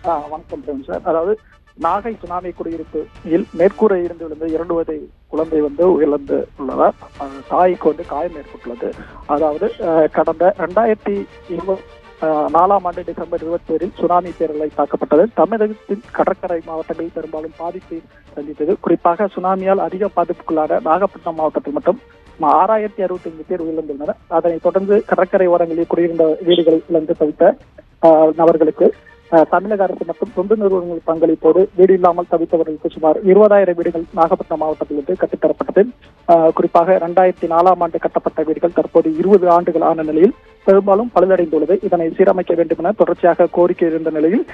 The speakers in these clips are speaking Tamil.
வணக்கம் சார். அதாவது நாகை சுனாமி குடியிருப்பில் மேற்கூரை இருந்து விழுந்த 2 வயது குழந்தை உயிரிழந்து உள்ளவர். தாய்க்கு காயம் ஏற்பட்டுள்ளது. அதாவது கடந்த 2024 ஆண்டு டிசம்பர் 27 சுனாமி பேரலை தாக்கப்பட்டது. தமிழகத்தின் கடற்கரை மாவட்டங்களில் பெரும்பாலும் பாதிப்பை சந்தித்தது. குறிப்பாக சுனாமியால் அதிக பாதிப்புக்குள்ளான நாகப்பட்டினம் மாவட்டத்தில் மட்டும் 6065 பேர் உயிரிழந்துள்ளனர். அதனைத் தொடர்ந்து கடற்கரை ஓரங்களில் குடியிருந்த வீடுகளில் இழந்து தவித்த நபர்களுக்கு தமிழக அரசு மற்றும் தொண்டு நிறுவனங்கள் பங்களிப்போடு வீடு இல்லாமல் தவித்தவர்களுக்கு சுமார் 20,000 வீடுகள் நாகப்பட்டினம் மாவட்டத்திலிருந்து கட்டித்தரப்பட்டது. குறிப்பாக 2004 ஆண்டு கட்டப்பட்ட வீடுகள் தற்போது 20 ஆண்டுகள் ஆன நிலையில் பெரும்பாலும் பழுதடைந்துள்ளது. இதனை சீரமைக்க வேண்டும் என தொடர்ச்சியாக கோரிக்கை இருந்த நிலையில்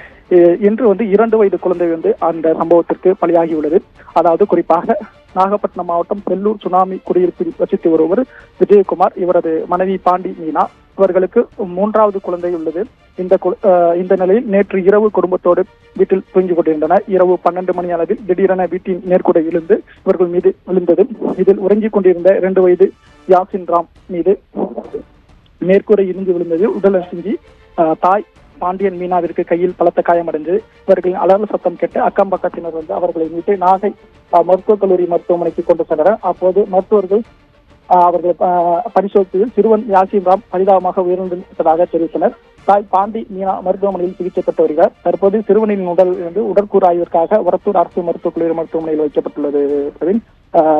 இன்று 2 வயது குழந்தை அந்த சம்பவத்திற்கு பலியாகியுள்ளது. அதாவது குறிப்பாக நாகப்பட்டினம் மாவட்டம் பெல்லூர் சுனாமி குடியிருப்பில் வசித்து வருவர் விஜயகுமார், இவரது மனைவி பாண்டி மீனா, இவர்களுக்கு 3வது குழந்தை உள்ளது. இந்த நிலையில் நேற்று இரவு குடும்பத்தோடு வீட்டில் தூங்கிக் கொண்டிருந்தனர். இரவு 12 மணி அளவில் திடீரென வீட்டின் மேற்கூரை இருந்து இவர்கள் மீது விழுந்தது. இதில் உறங்கிக் கொண்டிருந்த 2 வயது யாசின் ராம் மீது மேற்கூரை இருந்து விழுந்தது. உடல் அசிங்கி தாய் பாண்டியன் மீனாவிற்கு கையில் பலத்த காயமடைந்து இவர்களின் அலறல் சத்தம் கேட்டு அக்கம் பக்கத்தினர் அவர்களை மீட்டு நாகை மருத்துவக் கல்லூரி மருத்துவமனைக்கு கொண்டு சென்றனர். அப்போது மருத்துவர்கள் அவர்கள் பரிசோதனையில் சிறுவன் யாசின் ராம் பரிதாபமாக உயிரிழந்ததாக தெரிவித்தனர். தாய் பாண்டி மீனா மருத்துவமனையில் சிகிச்சை பெற்று வருகிறார். தற்போது சிறுவனின் உடற்கூறு ஆய்விற்காக ஒரத்தூர் அரசு மருத்துவக் கல்லூரி மருத்துவமனையில் வைக்கப்பட்டுள்ளது.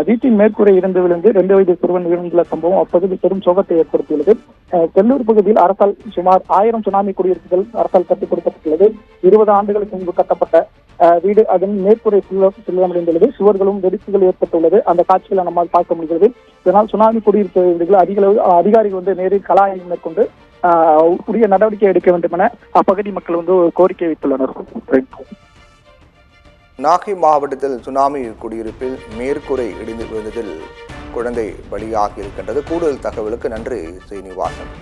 வீட்டின் மேற்கூரை இருந்து விழுந்து 2 வயது சிறுவன் உயிரிழந்துள்ள சம்பவம் அப்பகுதியில் பெரும் சோகத்தை ஏற்படுத்தியுள்ளது. பெல்லூர் பகுதியில் அரசால் சுமார் 1000 சுனாமி குடியிருப்புகள் அரசால் கட்டிக் கொடுக்கப்பட்டுள்ளது. 20 ஆண்டுகளுக்கு முன்பு கட்டப்பட்ட வீடு அதன் மேற்கூரை செல்லமடைந்துள்ளது. சுவர்களும் வெடிப்புகள் ஏற்பட்டுள்ளது. அந்த காட்சிகளை நம்மால் பார்க்க முடிகிறது. இதனால் சுனாமி குடியிருப்பு வீடுகள் அதிகாரிகள் நேரில் கள ஆய்வு மேற்கொண்டு உரிய நடவடிக்கை எடுக்க வேண்டும் என அப்பகுதி மக்கள் கோரிக்கை வைத்துள்ளனர். நாகை மாவட்டத்தில் சுனாமி குடியிருப்பில் மேற்கூரை இடிந்து விழுந்ததில் குழந்தை பலியாகி இருக்கின்றது. கூடுதல் தகவலுக்கு நன்றி சீனிவாசன்.